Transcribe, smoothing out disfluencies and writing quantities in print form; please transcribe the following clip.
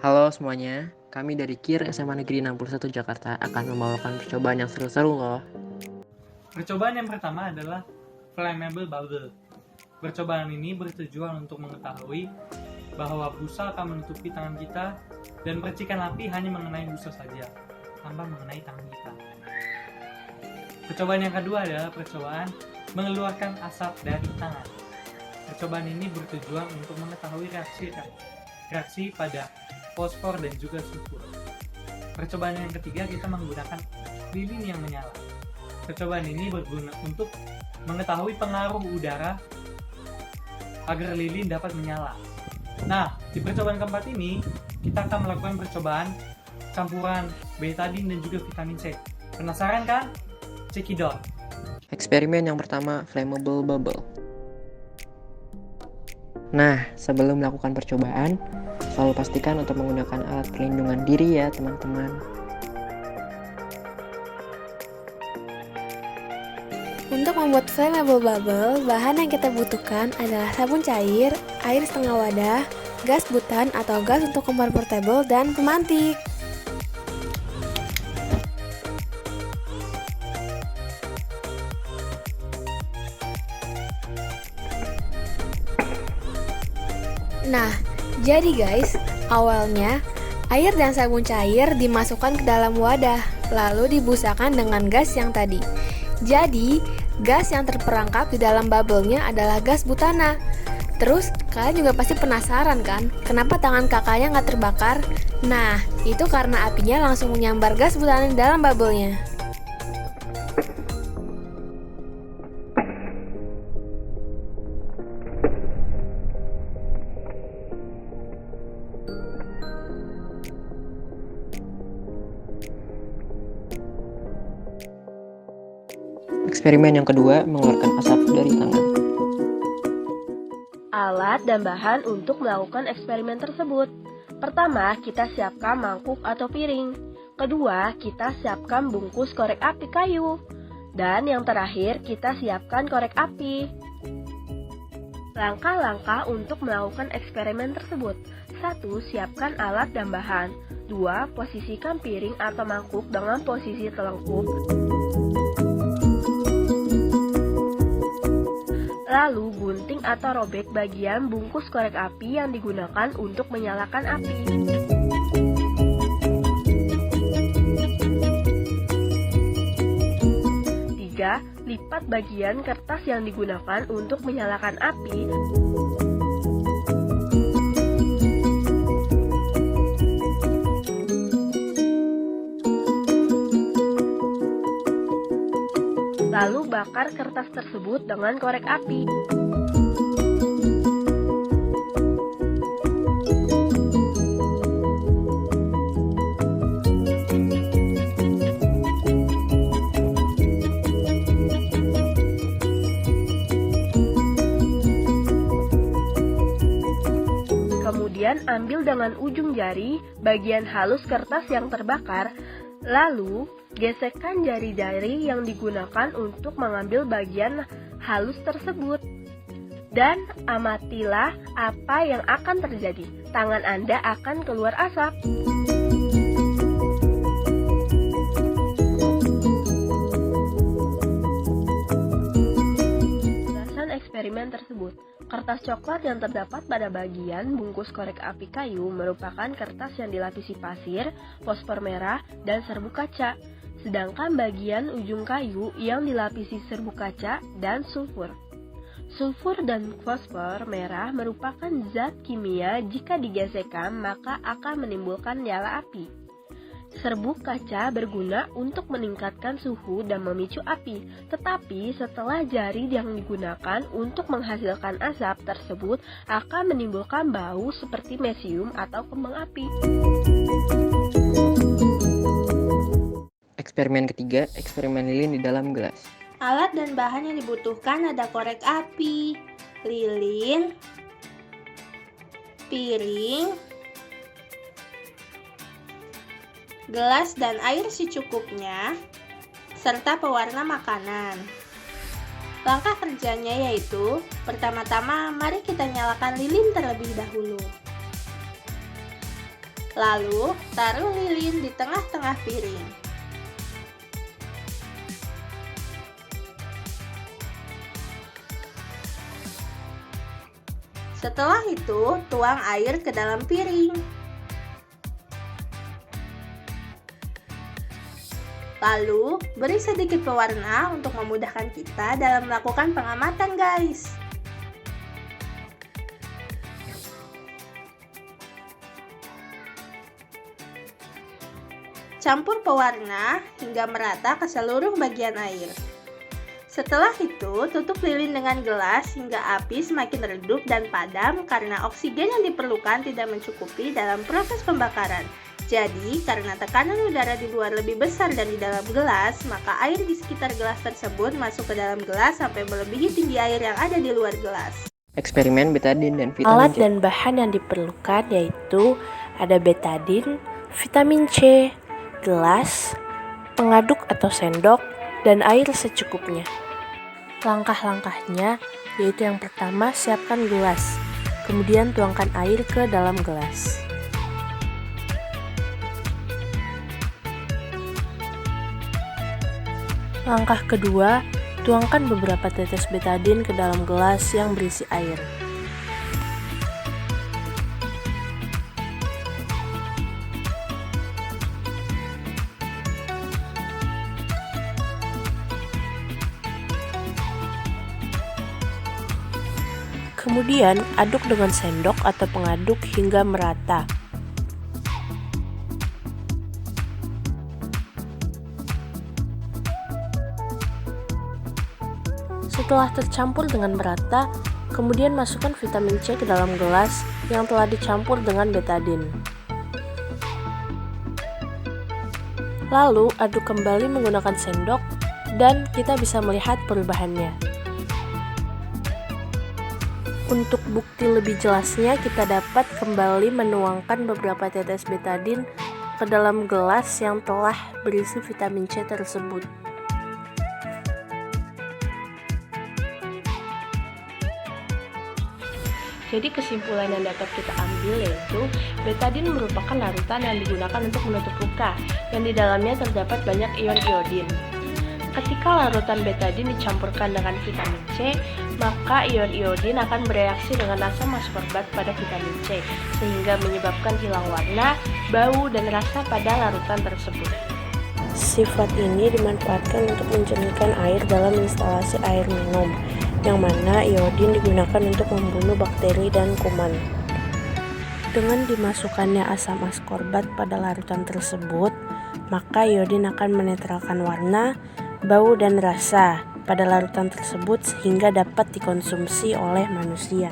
Halo semuanya, kami dari KIR SMA Negeri 61 Jakarta akan membawakan percobaan yang seru-seru loh. Percobaan yang pertama adalah flammable bubble. Percobaan ini bertujuan untuk mengetahui bahwa busa akan menutupi tangan kita dan percikan api hanya mengenai busa saja, tanpa mengenai tangan kita. Percobaan yang kedua adalah percobaan mengeluarkan asap dari tangan. Percobaan ini bertujuan untuk mengetahui reaksi pada fosfor dan juga sulfur. Percobaan yang ketiga kita menggunakan lilin yang menyala. Percobaan ini berguna untuk mengetahui pengaruh udara agar lilin dapat menyala. Nah, di percobaan keempat ini kita akan melakukan percobaan campuran betadine dan juga vitamin C. Penasaran kan? Cekidot. Eksperimen yang pertama, flammable bubble. Nah, sebelum melakukan percobaan, selalu pastikan untuk menggunakan alat pelindungan diri ya teman-teman. Untuk membuat flammable bubble, bahan yang kita butuhkan adalah sabun cair, air setengah wadah, gas butan atau gas untuk kompor portable, dan pemantik. Nah, jadi guys, awalnya air dan sabun cair dimasukkan ke dalam wadah, lalu dibusakan dengan gas yang tadi. Jadi, gas yang terperangkap di dalam bubble-nya adalah gas butana. Terus, kalian juga pasti penasaran kan, kenapa tangan kakaknya nggak terbakar? Nah, itu karena apinya langsung menyambar gas butana di dalam bubble-nya. Eksperimen yang kedua, mengeluarkan asap dari tangan. Alat dan bahan untuk melakukan eksperimen tersebut. Pertama, kita siapkan mangkuk atau piring. Kedua, kita siapkan bungkus korek api kayu. Dan yang terakhir, kita siapkan korek api. Langkah-langkah untuk melakukan eksperimen tersebut. 1. Siapkan alat dan bahan. 2. Posisikan piring atau mangkuk dengan posisi telungkup. Lalu gunting atau robek bagian bungkus korek api yang digunakan untuk menyalakan api. Tiga, lipat bagian kertas yang digunakan untuk menyalakan api. Lalu bakar kertas tersebut dengan korek api. Kemudian ambil dengan ujung jari bagian halus kertas yang terbakar, lalu gesekkan jari-jari yang digunakan untuk mengambil bagian halus tersebut. Dan amatilah apa yang akan terjadi. Tangan Anda akan keluar asap. Berdasarkan eksperimen tersebut, kertas coklat yang terdapat pada bagian bungkus korek api kayu merupakan kertas yang dilapisi pasir, fosfor merah, dan serbuk kaca. Sedangkan bagian ujung kayu yang dilapisi serbuk kaca dan sulfur. Sulfur dan fosfor merah merupakan zat kimia jika digesekkan maka akan menimbulkan nyala api. Serbuk kaca berguna untuk meningkatkan suhu dan memicu api, tetapi setelah jari yang digunakan untuk menghasilkan asap tersebut akan menimbulkan bau seperti mesium atau kembang api. Eksperimen ketiga, eksperimen lilin di dalam gelas. Alat dan bahan yang dibutuhkan ada korek api, lilin, piring, gelas dan air secukupnya, serta pewarna makanan. Langkah kerjanya yaitu, pertama-tama mari kita nyalakan lilin terlebih dahulu. Lalu, taruh lilin di tengah-tengah piring. Setelah itu, tuang air ke dalam piring. Lalu, beri sedikit pewarna untuk memudahkan kita dalam melakukan pengamatan, guys. Campur pewarna hingga merata ke seluruh bagian air. Setelah itu, tutup lilin dengan gelas hingga api semakin redup dan padam karena oksigen yang diperlukan tidak mencukupi dalam proses pembakaran. Jadi, karena tekanan udara di luar lebih besar dan di dalam gelas, maka air di sekitar gelas tersebut masuk ke dalam gelas sampai melebihi tinggi air yang ada di luar gelas. Eksperimen betadine dan vitamin Alat C. dan bahan yang diperlukan yaitu ada betadine, vitamin C, gelas, pengaduk atau sendok, dan air secukupnya. Langkah-langkahnya yaitu yang pertama, siapkan gelas, kemudian tuangkan air ke dalam gelas. Langkah kedua, tuangkan beberapa tetes betadine ke dalam gelas yang berisi air. Kemudian, aduk dengan sendok atau pengaduk hingga merata. Setelah tercampur dengan merata, kemudian masukkan vitamin C ke dalam gelas yang telah dicampur dengan betadine. Lalu, aduk kembali menggunakan sendok dan kita bisa melihat perubahannya. Untuk bukti lebih jelasnya, kita dapat kembali menuangkan beberapa tetes betadine ke dalam gelas yang telah berisi vitamin C tersebut. Jadi kesimpulan yang dapat kita ambil yaitu betadine merupakan larutan yang digunakan untuk menutup luka yang di dalamnya terdapat banyak ion iodin. Ketika larutan betadine dicampurkan dengan vitamin C, maka ion iodin akan bereaksi dengan asam askorbat pada vitamin C sehingga menyebabkan hilang warna, bau, dan rasa pada larutan tersebut. Sifat ini dimanfaatkan untuk mencernihkan air dalam instalasi air minum, yang mana iodin digunakan untuk membunuh bakteri dan kuman. Dengan dimasukkannya asam askorbat pada larutan tersebut, maka iodin akan menetralkan warna, bau, dan rasa pada larutan tersebut sehingga dapat dikonsumsi oleh manusia.